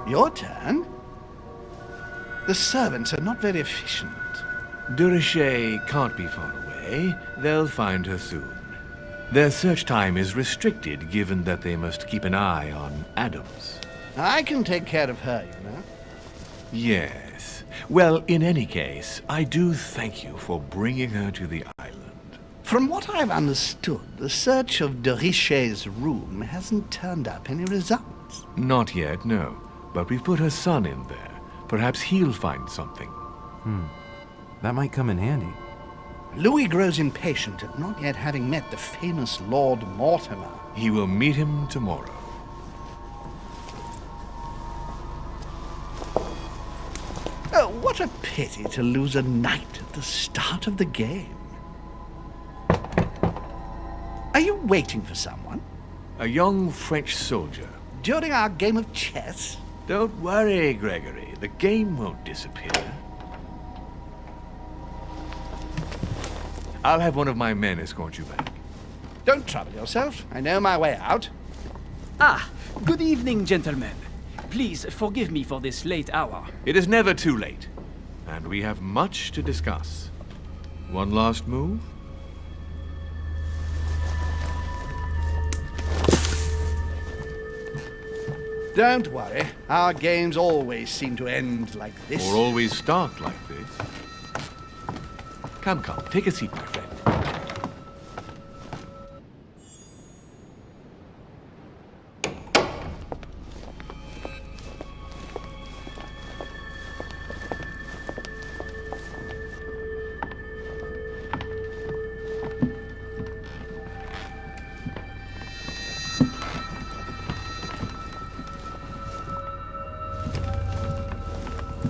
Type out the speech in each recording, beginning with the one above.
Your turn? The servants are not very efficient. Durocher can't be far away. They'll find her soon. Their search time is restricted, given that they must keep an eye on Adams. I can take care of her, you know. Yes. Well, in any case, I do thank you for bringing her to the island. From what I've understood, the search of Durocher's room hasn't turned up any results. Not yet, no. But we've put her son in there. Perhaps he'll find something. That might come in handy. Louis grows impatient at not yet having met the famous Lord Mortimer. He will meet him tomorrow. Oh, what a pity to lose a knight at the start of the game. Are you waiting for someone? A young French soldier. During our game of chess? Don't worry, Gregory. The game won't disappear. I'll have one of my men escort you back. Don't trouble yourself. I know my way out. Ah, good evening, gentlemen. Please forgive me for this late hour. It is never too late, and we have much to discuss. One last move? Don't worry. Our games always seem to end like this. Or always start like this. Come, take a seat, my friend.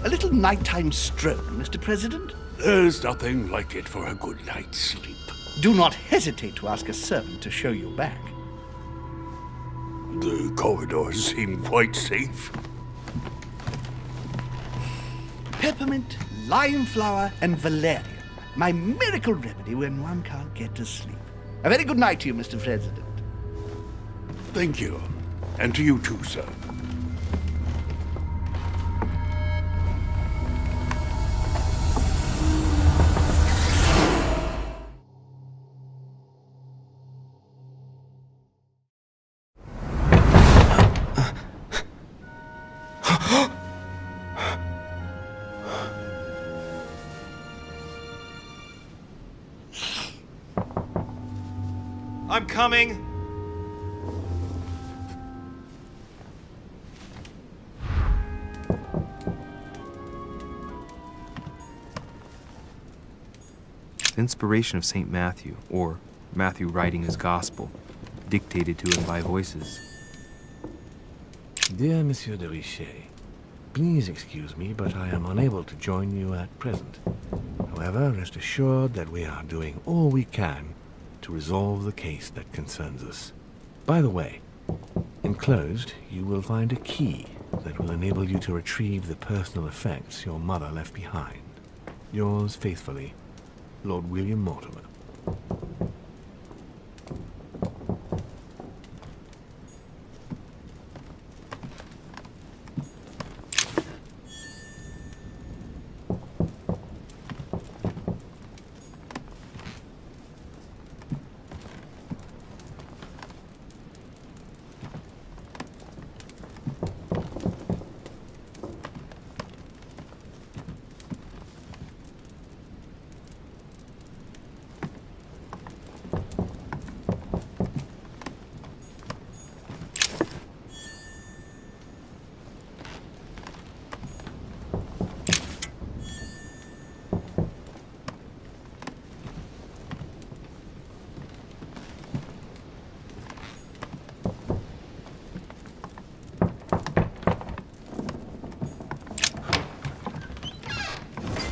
A little nighttime stroll, Mr. President? There's nothing like it for a good night's sleep. Do not hesitate to ask a servant to show you back. The corridors seem quite safe. Peppermint, lime flower, and valerian. My miracle remedy when one can't get to sleep. A very good night to you, Mr. President. Thank you. And to you too, sir. I'm coming. The inspiration of St. Matthew, or Matthew writing his gospel, dictated to him by voices. Dear Monsieur de Richet, please excuse me, but I am unable to join you at present. However, rest assured that we are doing all we can to resolve the case that concerns us. By the way, enclosed, you will find a key that will enable you to retrieve the personal effects your mother left behind. Yours faithfully, Lord William Mortimer.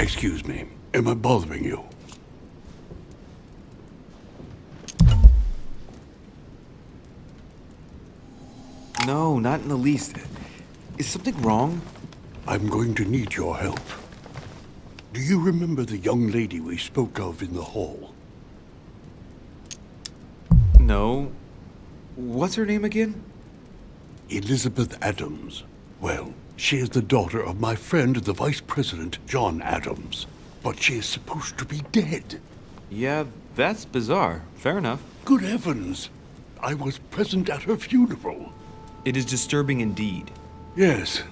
Excuse me. Am I bothering you? No, not in the least. Is something wrong? I'm going to need your help. Do you remember the young lady we spoke of in the hall? No. What's her name again? Elizabeth Adams. Well, She is the daughter of my friend, the Vice President, John Adams. But she is supposed to be dead. Yeah, that's bizarre. Fair enough. Good heavens! I was present at her funeral. It is disturbing indeed. Yes.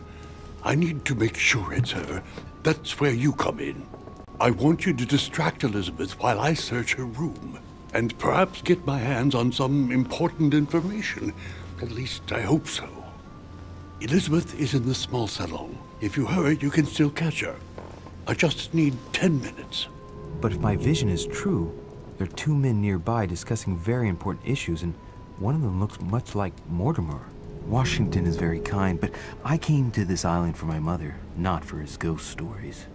I need to make sure it's her. That's where you come in. I want you to distract Elizabeth while I search her room. And perhaps get my hands on some important information. At least I hope so. Elizabeth is in the small salon. If you hurry, you can still catch her. I just need 10 minutes. But if my vision is true, there are two men nearby discussing very important issues, and one of them looks much like Mortimer. Washington is very kind, but I came to this island for my mother, not for his ghost stories.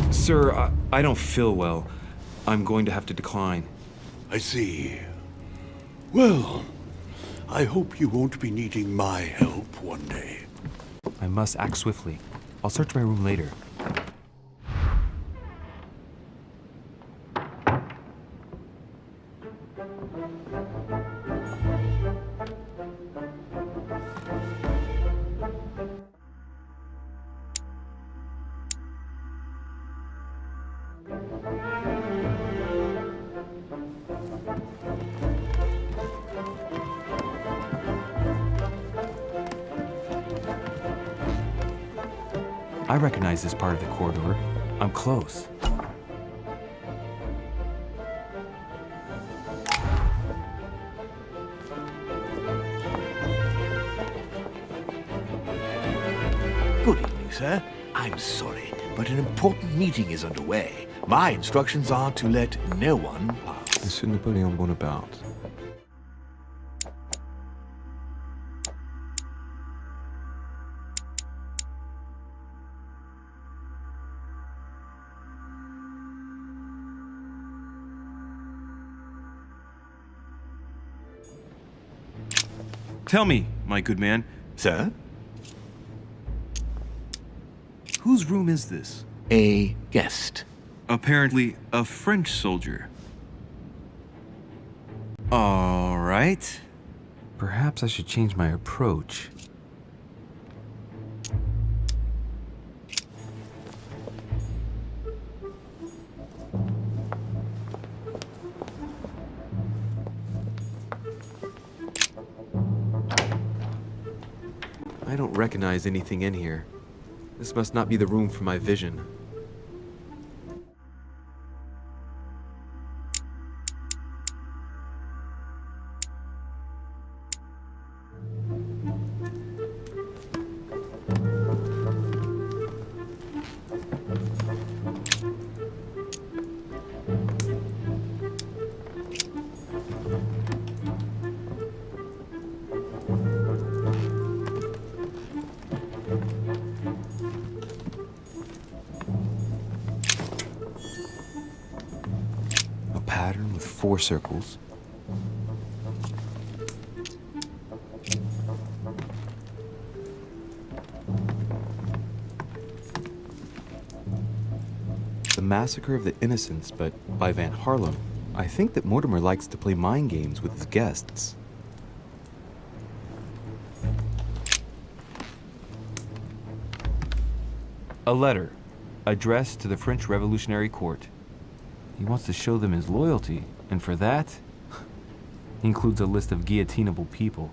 Sir, I don't feel well. I'm going to have to decline. I see. Well, I hope you won't be needing my help one day. I must act swiftly. I'll search my room later. I recognize this part of the corridor. I'm close. Good evening, sir. I'm sorry, but an important meeting is underway. My instructions are to let no one pass. Monsieur Napoleon Bonaparte. Tell me, my good man, Sir? whose room is this? A guest. Apparently a French soldier. All right. Perhaps I should change my approach. I don't recognize anything in here. This must not be the room for my vision. Pattern with 4 circles. The Massacre of the Innocents, but by Van Harlem. I think that Mortimer likes to play mind games with his guests. A letter addressed to the French Revolutionary Court. He wants to show them his loyalty, and for that, he includes a list of guillotinable people.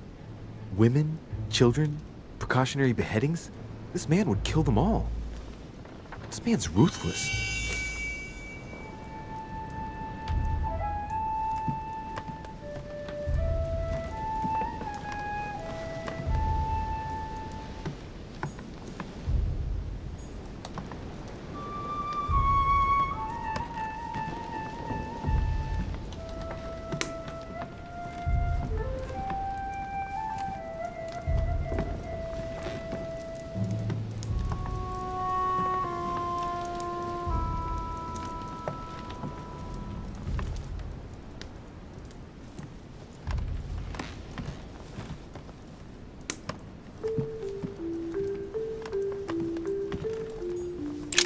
Women, children, precautionary beheadings? This man would kill them all. This man's ruthless.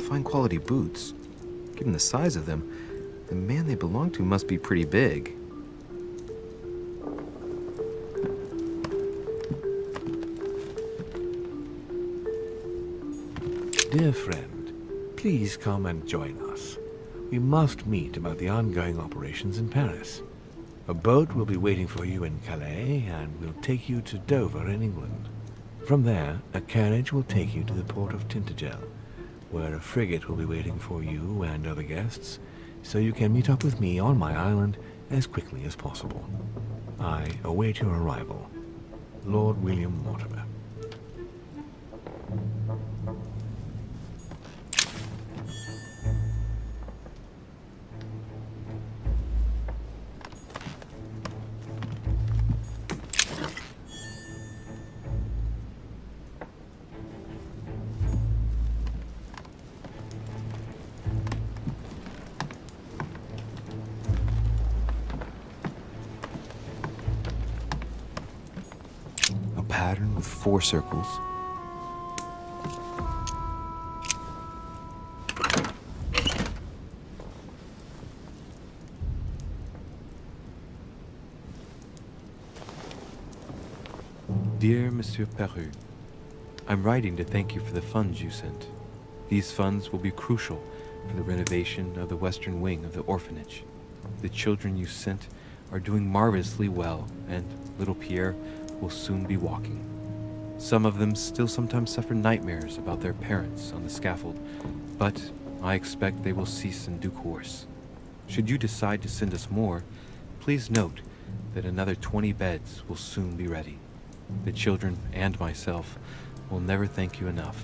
Fine quality boots. Given the size of them, the man they belong to must be pretty big. dear friend, please come and join us. We must meet about the ongoing operations in Paris. A boat will be waiting for you in Calais and will take you to Dover in England. From there, a carriage will take you to the port of Tintagel, where a frigate will be waiting for you and other guests, so you can meet up with me on my island as quickly as possible. I await your arrival. Lord William Mortimer. Pattern with 4 circles. Dear Monsieur Peru, I'm writing to thank you for the funds you sent. These funds will be crucial for the renovation of the western wing of the orphanage. The children you sent are doing marvelously well, and little Pierre will soon be walking. Some of them still sometimes suffer nightmares about their parents on the scaffold, but I expect they will cease in due course. Should you decide to send us more, please note that another 20 beds will soon be ready. The children and myself will never thank you enough.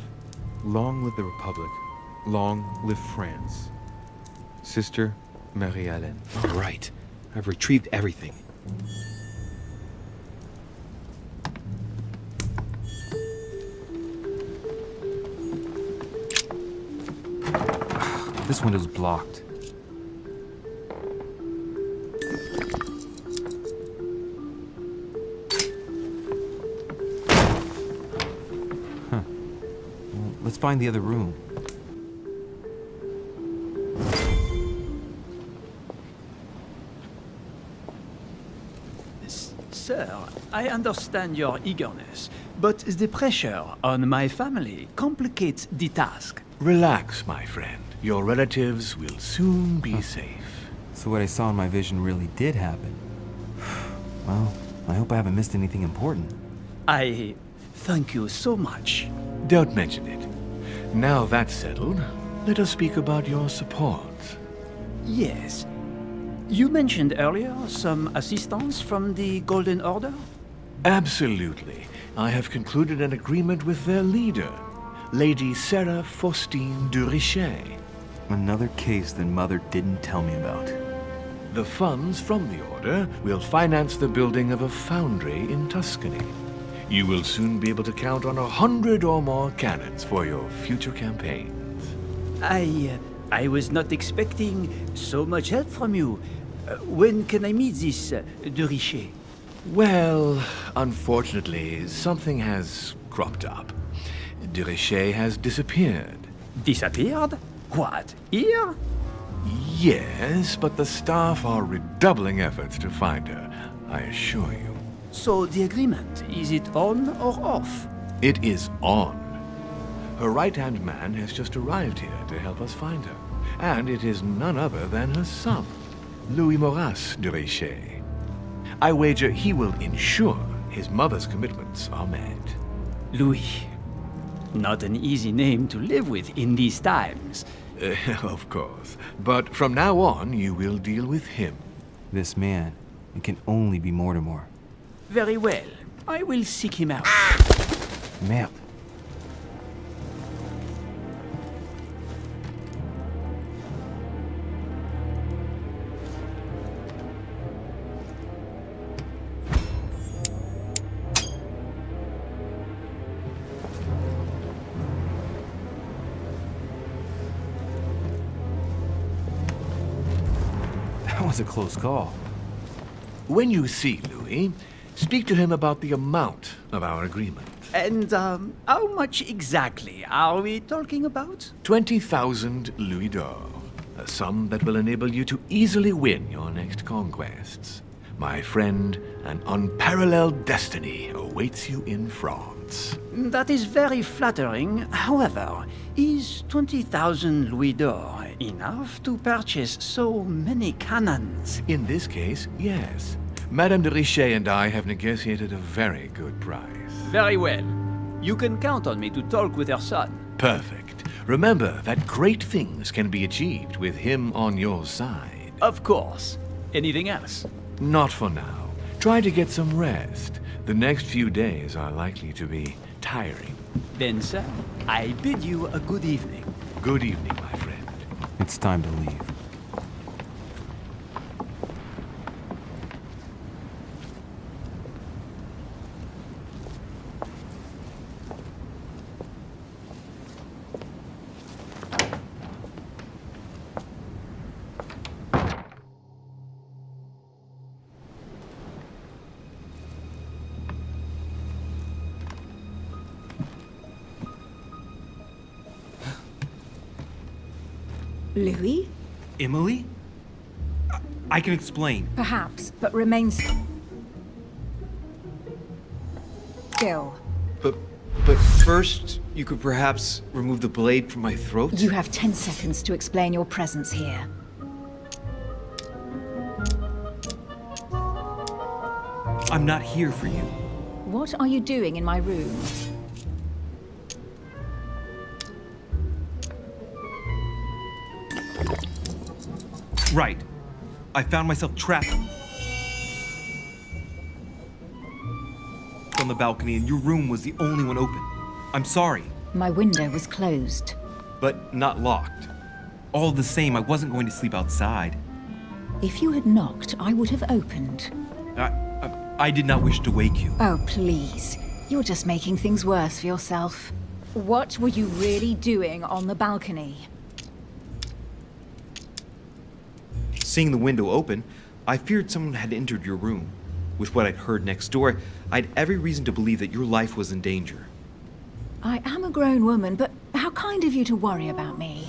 Long live the Republic. Long live France. Sister Marie-Hélène. All right. I've retrieved everything. This window's blocked. Huh. Well, let's find the other room. Sir, I understand your eagerness, but the pressure on my family complicates the task. Relax, my friend. Your relatives will soon be safe. So what I saw in my vision really did happen. Well, I hope I haven't missed anything important. I thank you so much. Don't mention it. Now that's settled, let us speak about your support. Yes. You mentioned earlier some assistance from the Golden Order? Absolutely. I have concluded an agreement with their leader, Lady Sarah Faustine de Richet. Another case that Mother didn't tell me about. The funds from the order will finance the building of a foundry in Tuscany. You will soon be able to count on 100 or more cannons for your future campaigns. I was not expecting so much help from you. When can I meet this de Richet? Well, unfortunately, something has cropped up. De Richet has disappeared. Disappeared? What, here? Yes, but the staff are redoubling efforts to find her, I assure you. So the agreement, is it on or off? It is on. Her right-hand man has just arrived here to help us find her. And it is none other than her son, Louis Maurice de Richet. I wager he will ensure his mother's commitments are met. Louis. Not an easy name to live with in these times. Of course. But from now on, you will deal with him. This man, it can only be Mortimer. Very well. I will seek him out. Merde. That was a close call. When you see Louis, speak to him about the amount of our agreement. And how much exactly are we talking about? 20,000 louis d'or, a sum that will enable you to easily win your next conquests. My friend, an unparalleled destiny awaits you in France. months. That is very flattering. However, is 20,000 louis d'or enough to purchase so many cannons? In this case, yes. Madame de Richet and I have negotiated a very good price. Very well. You can count on me to talk with her son. Perfect. Remember that great things can be achieved with him on your side. Of course. Anything else? Not for now. Try to get some rest. The next few days are likely to be tiring. Then, sir, I bid you a good evening. Good evening, my friend. It's time to leave. Louis? Emily? I can explain. Perhaps, but remain still. But first, you could perhaps remove the blade from my throat? You have 10 seconds to explain your presence here. I'm not here for you. What are you doing in my room? Right. I found myself trapped on the balcony and your room was the only one open. I'm sorry, My window was closed. but not locked. All the same, I wasn't going to sleep outside. If you had knocked, I would have opened. I did not wish to wake you. Oh, please. You're just making things worse for yourself. What were you really doing on the balcony? Seeing the window open, I feared someone had entered your room. With what I'd heard next door, I had every reason to believe that your life was in danger. I am a grown woman, but how kind of you to worry about me.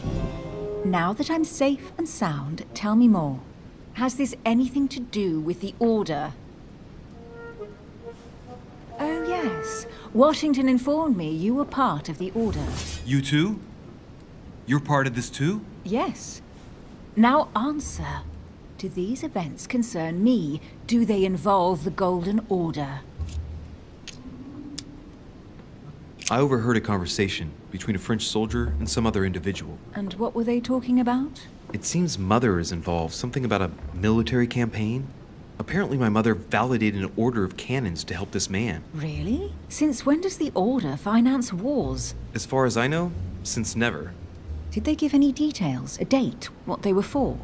Now that I'm safe and sound, tell me more. Has this anything to do with the Order? Oh, yes. Washington informed me you were part of the Order. You too? You're part of this too? Yes. Now answer. Do these events concern me? Do they involve the Golden Order? I overheard a conversation between a French soldier and some other individual. And what were they talking about? It seems Mother is involved, something about a military campaign. Apparently my mother validated an order of cannons to help this man. Really? Since when does the Order finance wars? As far as I know, since never. Did they give any details, a date, what they were for?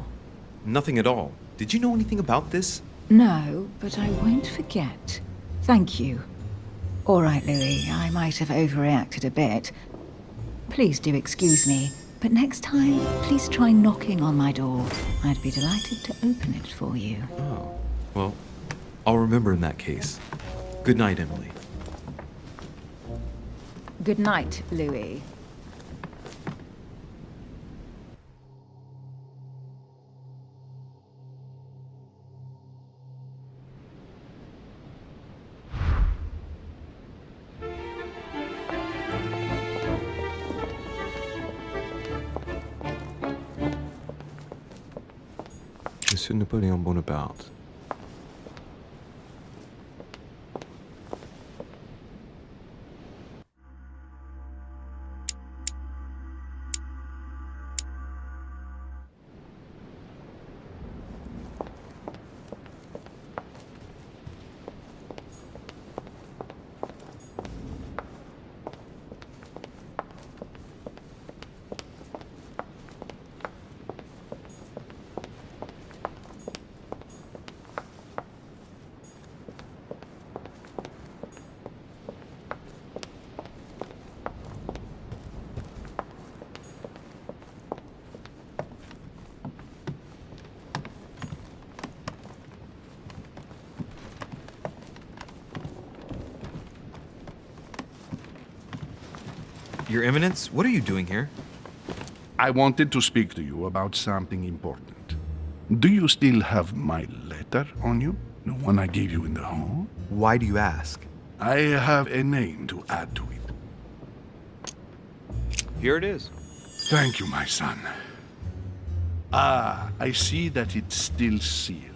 Nothing at all. Did you know anything about this? No, but I won't forget. Thank you. All right, Louis, I might have overreacted a bit. Please do excuse me, but next time, please try knocking on my door. I'd be delighted to open it for you. Oh, well, I'll remember in that case. Good night, Emily. Good night, Louis. Monsieur Napoléon Bonaparte. Your Eminence, what are you doing here? I wanted to speak to you about something important. Do you still have my letter on you? The one I gave you in the hall? Why do you ask? I have a name to add to it. Here it is. Thank you, my son. Ah, I see that it's still sealed.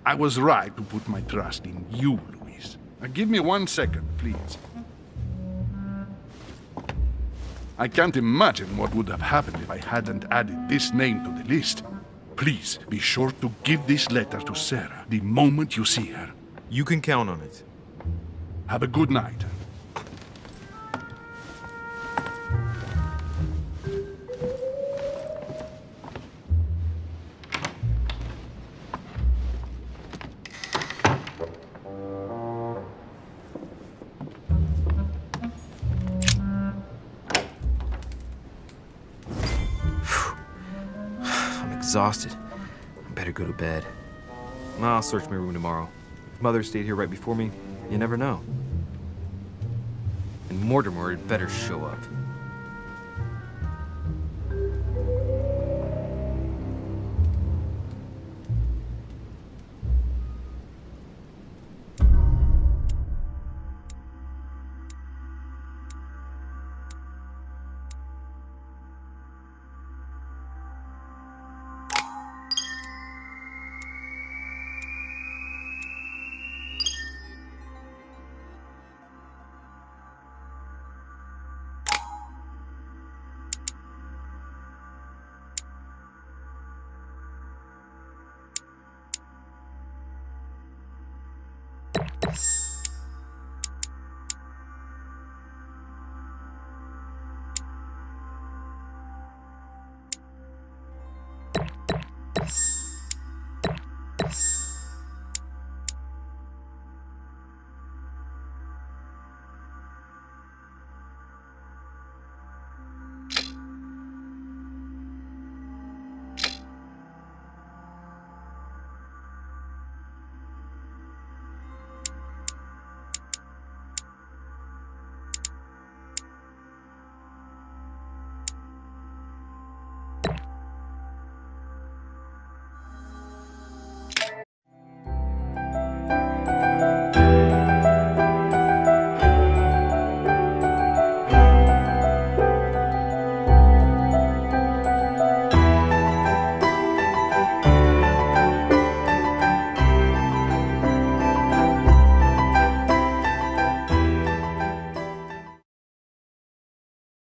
I was right to put my trust in you, Luis. Now, give me 1 second, please. I can't imagine what would have happened if I hadn't added this name to the list. Please, be sure to give this letter to Sarah the moment you see her. You can count on it. Have a good night. Exhausted. I better go to bed. I'll search my room tomorrow. If Mother stayed here right before me, you never know. And Mortimer had better show up.